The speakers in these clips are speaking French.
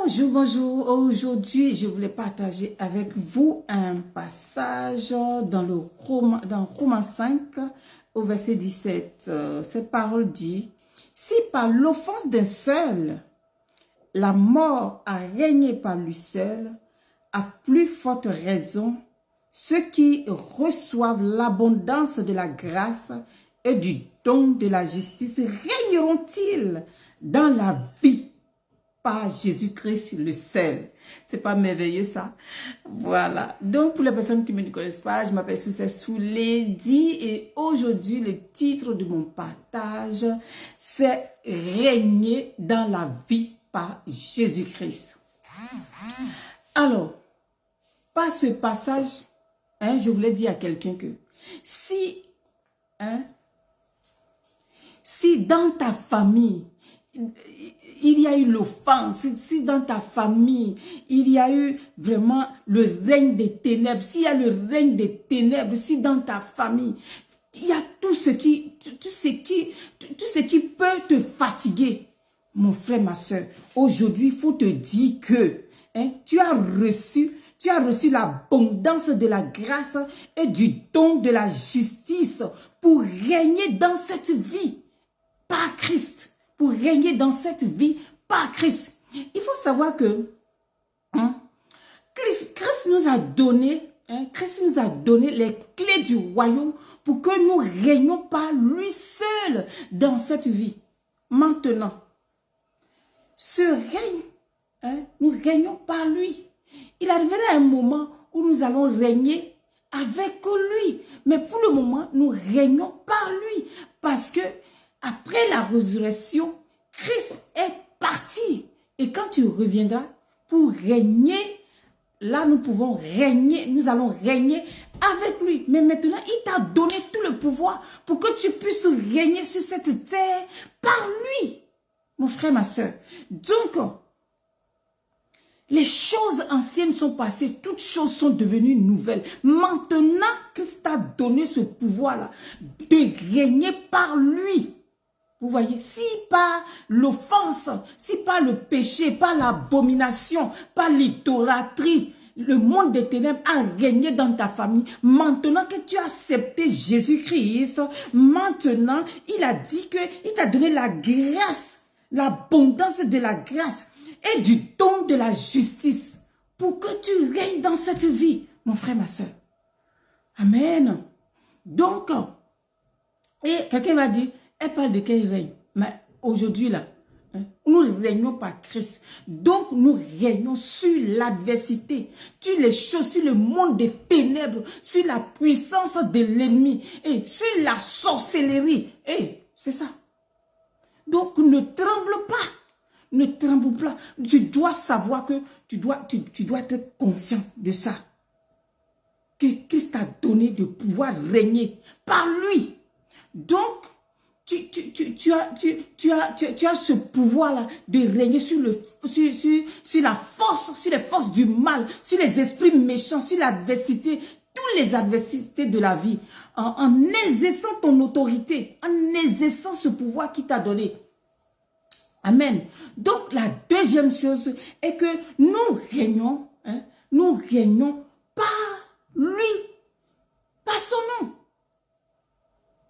Bonjour, bonjour. Aujourd'hui, je voulais partager avec vous un passage dans Romains 5 au verset 17. Cette parole dit, « Si par l'offense d'un seul, la mort a régné par lui seul, à plus forte raison, ceux qui reçoivent l'abondance de la grâce et du don de la justice régneront-ils dans la vie par Jésus-Christ le seul. » C'est pas merveilleux ça? Voilà. Donc pour les personnes qui ne me connaissent pas, je m'appelle Sucessful Lady et aujourd'hui le titre de mon partage c'est régner dans la vie par Jésus-Christ. Alors, par ce passage, je voulais dire à quelqu'un que si dans ta famille, il y a eu l'offense, si dans ta famille, il y a eu vraiment le règne des ténèbres, s'il y a le règne des ténèbres, si dans ta famille, il y a tout ce qui peut te fatiguer, mon frère, ma soeur, aujourd'hui, il faut te dire que tu as reçu l'abondance de la grâce et du don de la justice pour régner dans cette vie par Christ. Pour régner dans cette vie par Christ. Il faut savoir que Christ nous a donné les clés du royaume pour que nous régnions par lui seul dans cette vie. Maintenant, ce règne, nous régnons par lui. Il arrivera un moment où nous allons régner avec lui. Mais pour le moment, nous régnons par lui. Parce que après la résurrection, Christ est parti. Et quand tu reviendras pour régner, là nous pouvons régner, nous allons régner avec lui. Mais maintenant, il t'a donné tout le pouvoir pour que tu puisses régner sur cette terre par lui. Mon frère, ma soeur. Donc, les choses anciennes sont passées, toutes choses sont devenues nouvelles. Maintenant, Christ t'a donné ce pouvoir-là de régner par lui. Vous voyez, si par l'offense, si par le péché, par l'abomination, par l'idolâtrie, le monde des ténèbres a régné dans ta famille, maintenant que tu as accepté Jésus-Christ, maintenant, il a dit qu'il t'a donné la grâce, l'abondance de la grâce et du don de la justice pour que tu règnes dans cette vie, mon frère, ma soeur. Amen. Donc, et quelqu'un m'a dit, elle parle de quel règne? Mais aujourd'hui, là, nous régnons par Christ. Donc, nous régnons sur l'adversité, sur les choses, sur le monde des ténèbres, sur la puissance de l'ennemi et sur la sorcellerie. Et c'est ça. Donc, ne tremble pas. Ne tremble pas. Tu dois savoir que tu dois être conscient de ça. Que Christ t'a donné de pouvoir régner par lui. Donc, tu as ce pouvoir-là de régner sur la force, sur les forces du mal, sur les esprits méchants, sur l'adversité, toutes les adversités de la vie, en exerçant ton autorité, en exerçant ce pouvoir qu'il t'a donné. Amen. Donc, la deuxième chose est que nous régnons par lui, par son nom.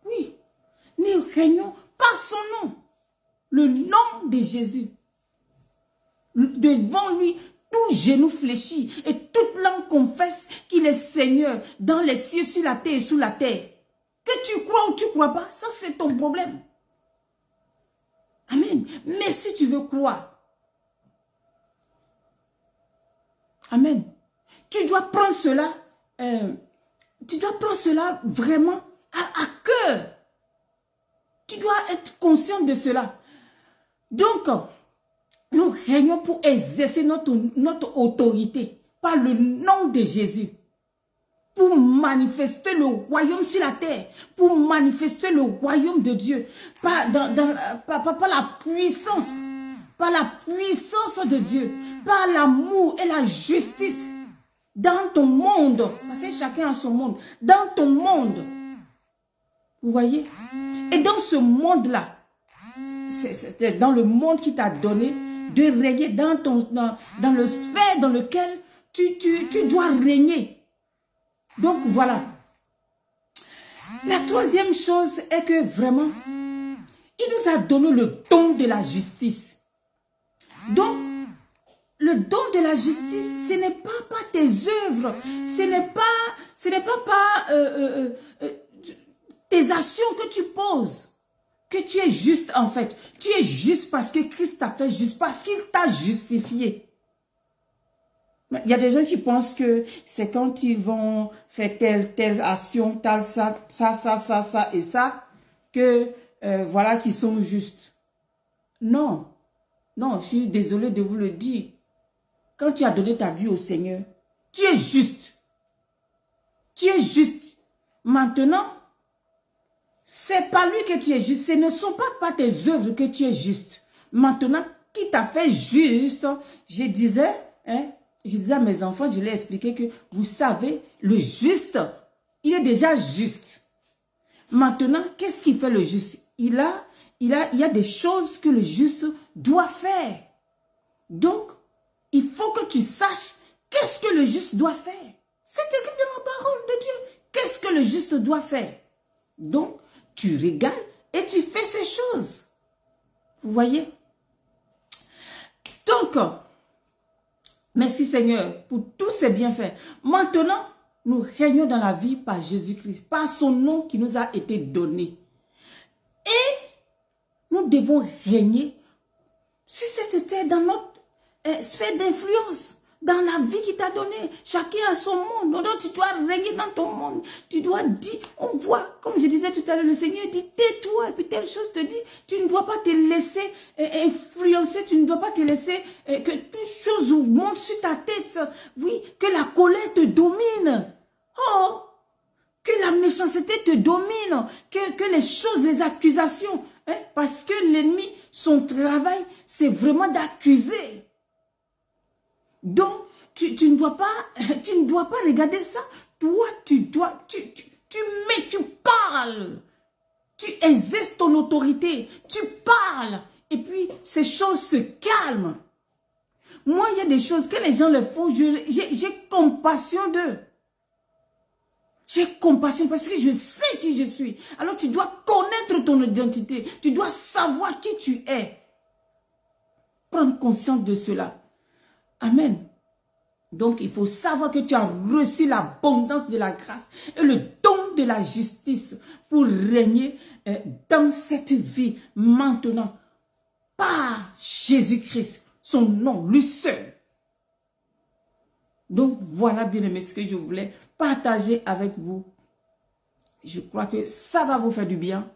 Oui. Nous régnons par son nom, le nom de Jésus. Devant lui, tout genou fléchit et toute langue confesse qu'il est Seigneur dans les cieux, sur la terre et sous la terre. Que tu crois ou tu ne crois pas, ça c'est ton problème. Amen. Mais si tu veux croire, amen, tu dois prendre cela, vraiment à cœur. Tu dois être conscient de cela. Donc, nous régnons pour exercer notre autorité par le nom de Jésus. Pour manifester le royaume sur la terre. Pour manifester le royaume de Dieu. Par la puissance. Par la puissance de Dieu. Par l'amour et la justice. Dans ton monde. Parce que chacun a son monde. Dans ton monde. Vous voyez? Et dans ce monde-là, c'est dans le monde qui t'a donné, de régner dans le sphère dans lequel tu dois régner. Donc voilà. La troisième chose est que vraiment, il nous a donné le don de la justice. Donc, le don de la justice, ce n'est pas tes œuvres, ce n'est pas tes actions que tu poses, que tu es juste en fait. Tu es juste parce que Christ t'a fait juste, parce qu'il t'a justifié. Il y a des gens qui pensent que c'est quand ils vont faire telle action, ça et ça, que voilà, qu'ils sont justes. Non, non, je suis désolée de vous le dire. Quand tu as donné ta vie au Seigneur, tu es juste. Tu es juste. Maintenant, c'est pas lui que tu es juste. Ce ne sont pas tes œuvres que tu es juste. Maintenant, qui t'a fait juste? Je disais à mes enfants, je leur ai expliqué que vous savez, le juste, il est déjà juste. Maintenant, qu'est-ce qui fait le juste? Il y a des choses que le juste doit faire. Donc, il faut que tu saches qu'est-ce que le juste doit faire. C'est écrit dans la parole de Dieu. Qu'est-ce que le juste doit faire? Donc, tu regardes et tu fais ces choses. Vous voyez? Donc, merci Seigneur pour tous ces bienfaits. Maintenant, nous régnons dans la vie par Jésus-Christ, par son nom qui nous a été donné. Et nous devons régner sur cette terre dans notre sphère d'influence, dans la vie qu'il t'a donnée. Chacun a son monde. Donc tu dois régner dans ton monde. Tu dois dire, on voit, comme je disais tout à l'heure, le Seigneur dit, tais-toi, et puis telle chose te dit, tu ne dois pas te laisser influencer, tu ne dois pas te laisser que toute chose monte sur ta tête. Oui, que la colère te domine. Oh, que la méchanceté te domine, que les choses, les accusations, parce que l'ennemi, son travail, c'est vraiment d'accuser. Donc, tu ne dois pas regarder ça. Toi, tu parles. Tu exerces ton autorité. Tu parles. Et puis, ces choses se calment. Moi, il y a des choses que les gens le font. J'ai compassion d'eux. J'ai compassion parce que je sais qui je suis. Alors, tu dois connaître ton identité. Tu dois savoir qui tu es. Prendre conscience de cela. Amen. Donc, il faut savoir que tu as reçu l'abondance de la grâce et le don de la justice pour régner dans cette vie maintenant par Jésus-Christ, son nom, lui seul. Donc, voilà, bien aimé, ce que je voulais partager avec vous. Je crois que ça va vous faire du bien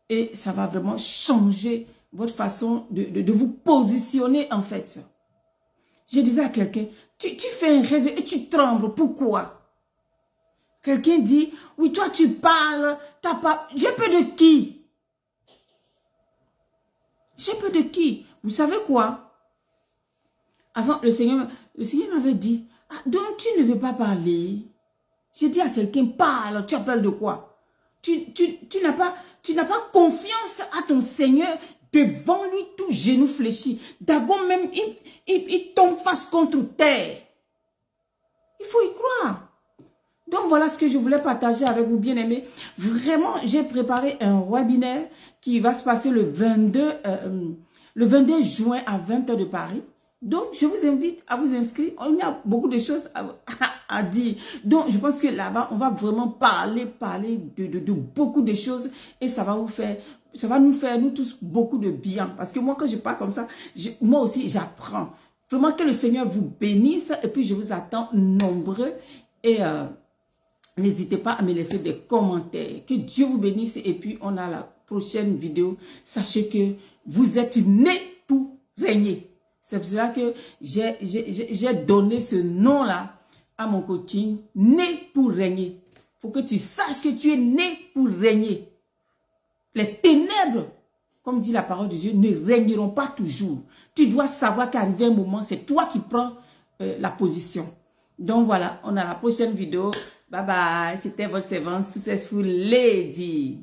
et ça va vraiment changer votre façon de vous positionner en fait. Je disais à quelqu'un, tu fais un rêve et tu trembles. Pourquoi? Quelqu'un dit, oui, toi tu parles, t'as pas... J'ai peur de qui? J'ai peur de qui? Vous savez quoi? Avant, le Seigneur m'avait dit, ah, donc tu ne veux pas parler. J'ai dit à quelqu'un, parle, tu as peur de quoi? Tu n'as pas confiance à ton Seigneur. Devant lui, tout genou fléchi. Dagon même, il tombe face contre terre. Il faut y croire. Donc voilà ce que je voulais partager avec vous, bien aimés. Vraiment, j'ai préparé un webinaire qui va se passer le 22 juin à 20 h de Paris. Donc, je vous invite à vous inscrire. Il y a beaucoup de choses à dire. Donc, je pense que là-bas, on va vraiment parler de beaucoup de choses et ça va nous faire, nous tous, beaucoup de bien. Parce que moi, quand je parle comme ça, moi aussi, j'apprends. Vraiment que le Seigneur vous bénisse et puis je vous attends nombreux et n'hésitez pas à me laisser des commentaires. Que Dieu vous bénisse et puis on a la prochaine vidéo. Sachez que vous êtes nés pour régner. C'est pour cela que j'ai donné ce nom-là à mon coaching, né pour régner. Il faut que tu saches que tu es né pour régner. Les ténèbres, comme dit la parole de Dieu, ne régneront pas toujours. Tu dois savoir qu'arrivé un moment, c'est toi qui prends la position. Donc voilà, on a la prochaine vidéo. Bye bye. C'était votre servante Successful Lady.